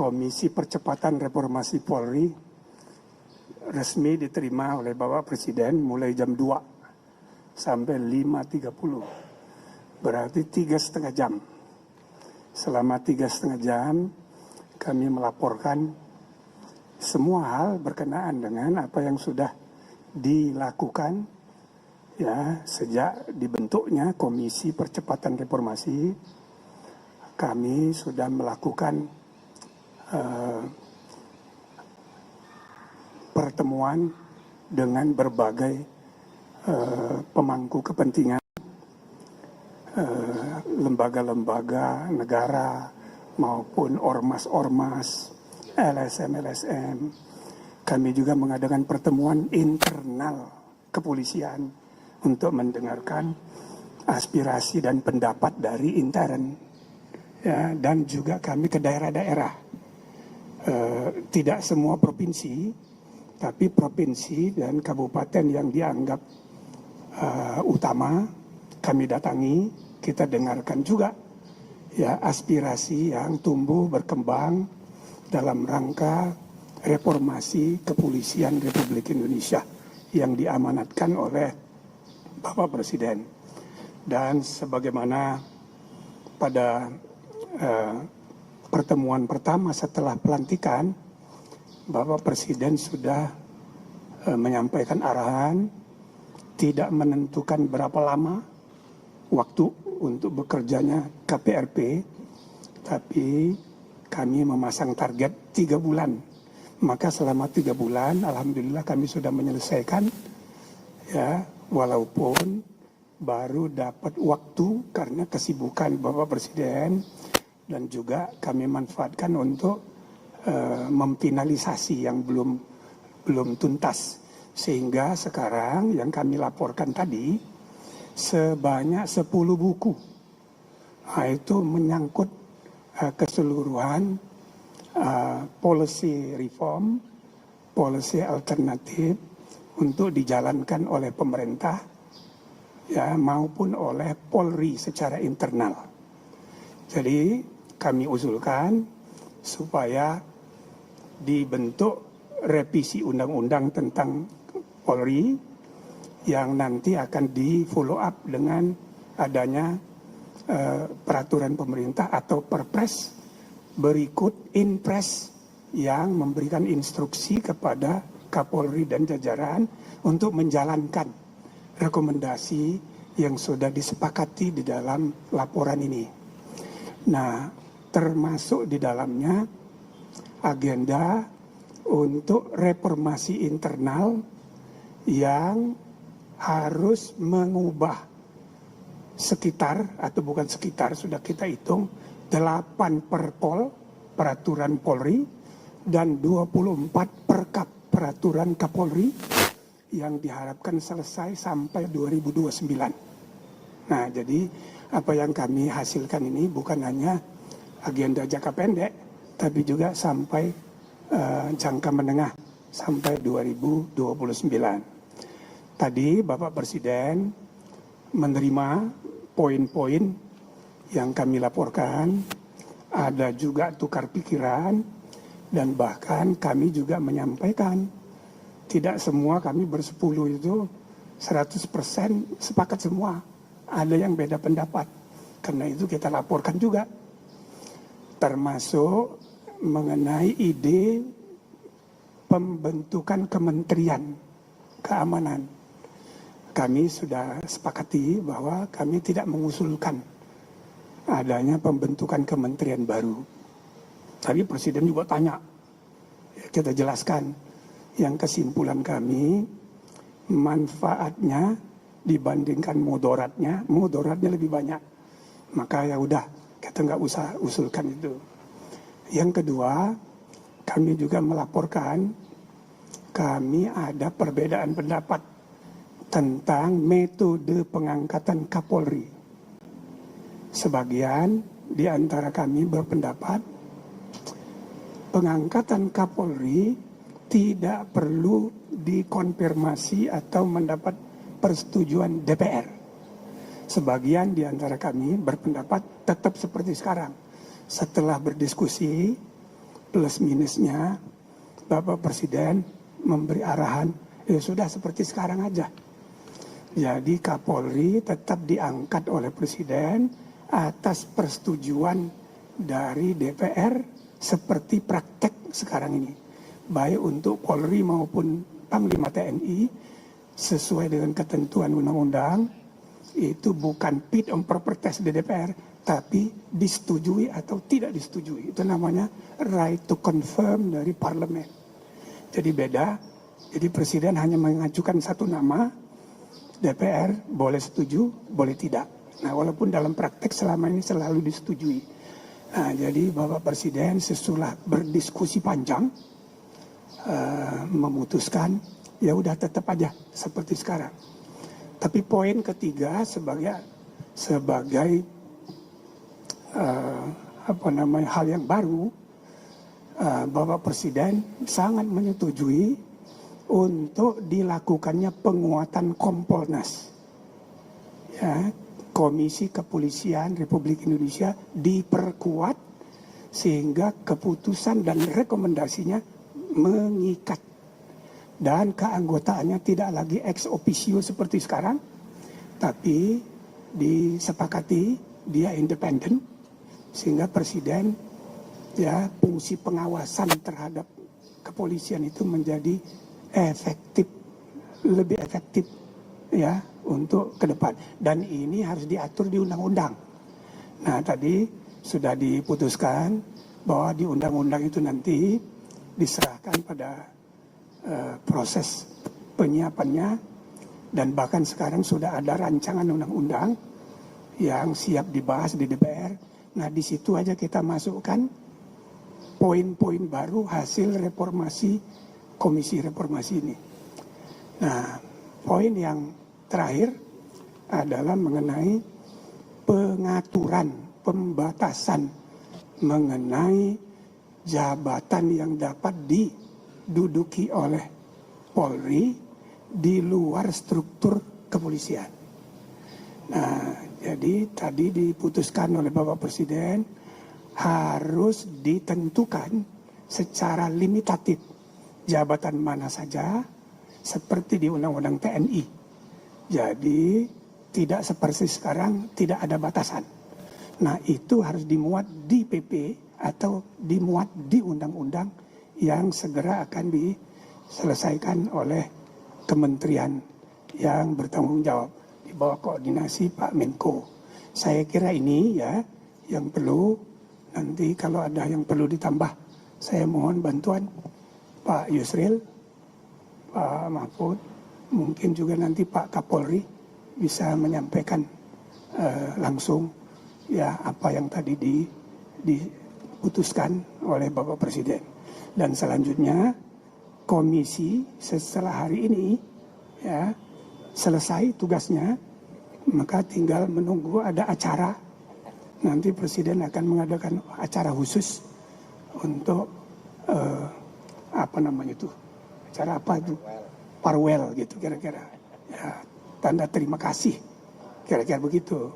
Komisi Percepatan Reformasi Polri resmi diterima oleh Bapak Presiden mulai jam 2 sampai 5.30. Berarti 3,5 jam. Selama 3,5 jam kami melaporkan semua hal berkenaan dengan apa yang sudah dilakukan ya sejak dibentuknya Komisi Percepatan Reformasi. Kami sudah melakukan pertemuan dengan berbagai pemangku kepentingan, lembaga-lembaga negara maupun ormas-ormas, LSM-LSM. Kami juga mengadakan pertemuan internal kepolisian untuk mendengarkan aspirasi dan pendapat dari intern. Ya, dan juga kami ke daerah-daerah. Tidak semua provinsi, tapi provinsi dan kabupaten yang dianggap utama kami datangi, kita dengarkan juga ya aspirasi yang tumbuh berkembang dalam rangka reformasi kepolisian Republik Indonesia yang diamanatkan oleh Bapak Presiden. Dan sebagaimana pada pertemuan pertama setelah pelantikan, Bapak Presiden sudah menyampaikan arahan tidak menentukan berapa lama waktu untuk bekerjanya KPRP, tapi kami memasang target 3 bulan. Maka selama 3 bulan, alhamdulillah kami sudah menyelesaikan, ya, walaupun baru dapat waktu karena kesibukan Bapak Presiden, dan juga kami manfaatkan untuk memfinalisasi yang belum tuntas. Sehingga sekarang yang kami laporkan tadi sebanyak 10 buku. Nah, itu menyangkut keseluruhan policy reform, policy alternatif untuk dijalankan oleh pemerintah ya maupun oleh Polri secara internal. Jadi kami usulkan supaya dibentuk revisi undang-undang tentang Polri yang nanti akan di follow up dengan adanya peraturan pemerintah atau perpres berikut inpres yang memberikan instruksi kepada Kapolri dan jajaran untuk menjalankan rekomendasi yang sudah disepakati di dalam laporan ini. Nah, termasuk di dalamnya agenda untuk reformasi internal yang harus mengubah sekitar, atau bukan sekitar, sudah kita hitung 8 perpol peraturan Polri dan 24 perkap peraturan Kapolri yang diharapkan selesai sampai 2029. Nah, jadi apa yang kami hasilkan ini bukan hanya agenda jangka pendek, tapi juga sampai jangka menengah sampai 2029. Tadi Bapak Presiden menerima poin-poin yang kami laporkan, ada juga tukar pikiran, dan bahkan kami juga menyampaikan tidak semua kami bersepuluh itu 100% sepakat semua. Ada yang beda pendapat. Karena itu kita laporkan juga. Termasuk mengenai ide pembentukan Kementerian Keamanan. Kami sudah sepakati bahwa kami tidak mengusulkan adanya pembentukan kementerian baru. Tapi Presiden juga tanya, kita jelaskan, yang kesimpulan kami manfaatnya dibandingkan mudaratnya lebih banyak. Maka ya udah, kita nggak usah usulkan itu. Yang kedua, kami juga melaporkan kami ada perbedaan pendapat tentang metode pengangkatan Kapolri. Sebagian di antara kami berpendapat pengangkatan Kapolri tidak perlu dikonfirmasi atau mendapat persetujuan DPR. Sebagian di antara kami berpendapat tetap seperti sekarang. Setelah berdiskusi, plus minusnya Bapak Presiden memberi arahan, ya sudah seperti sekarang aja. Jadi Kapolri tetap diangkat oleh Presiden atas persetujuan dari DPR seperti praktek sekarang ini. Baik untuk Polri maupun Panglima TNI sesuai dengan ketentuan undang-undang itu bukan fit and proper test di DPR, tapi disetujui atau tidak disetujui. Itu namanya right to confirm dari parlemen. Jadi beda, jadi Presiden hanya mengajukan satu nama, DPR boleh setuju, boleh tidak. Nah walaupun dalam praktek selama ini selalu disetujui. Nah jadi Bapak Presiden sesudah berdiskusi panjang, memutuskan ya udah tetap aja seperti sekarang. Tapi poin ketiga sebagai hal yang baru, Bapak Presiden sangat menyetujui untuk dilakukannya penguatan Kompolnas. Ya, Komisi Kepolisian Republik Indonesia diperkuat sehingga keputusan dan rekomendasinya mengikat. Dan keanggotaannya tidak lagi ex officio seperti sekarang, tapi disepakati dia independen, sehingga Presiden ya fungsi pengawasan terhadap kepolisian itu menjadi efektif, lebih efektif ya untuk ke depan. Dan ini harus diatur di undang-undang. Nah tadi sudah diputuskan bahwa di undang-undang itu nanti diserahkan pada proses penyiapannya, dan bahkan sekarang sudah ada rancangan undang-undang yang siap dibahas di DPR. Nah di situ aja kita masukkan poin-poin baru hasil reformasi Komisi Reformasi ini. Nah poin yang terakhir adalah mengenai pengaturan, pembatasan mengenai jabatan yang dapat diduduki oleh Polri di luar struktur kepolisian. Nah, jadi tadi diputuskan oleh Bapak Presiden harus ditentukan secara limitatif jabatan mana saja seperti di Undang-Undang TNI. Jadi tidak seperti sekarang tidak ada batasan. Nah, itu harus dimuat di PP atau dimuat di undang-undang yang segera akan diselesaikan oleh kementerian yang bertanggung jawab di bawah koordinasi Pak Menko. Saya kira ini ya yang perlu, nanti kalau ada yang perlu ditambah saya mohon bantuan Pak Yusril, Pak Mahfud, mungkin juga nanti Pak Kapolri bisa menyampaikan langsung ya apa yang tadi diputuskan oleh Bapak Presiden. Dan selanjutnya komisi setelah hari ini ya selesai tugasnya, maka tinggal menunggu ada acara. Nanti Presiden akan mengadakan acara khusus untuk acara apa itu, farewell gitu kira-kira ya, tanda terima kasih kira-kira begitu.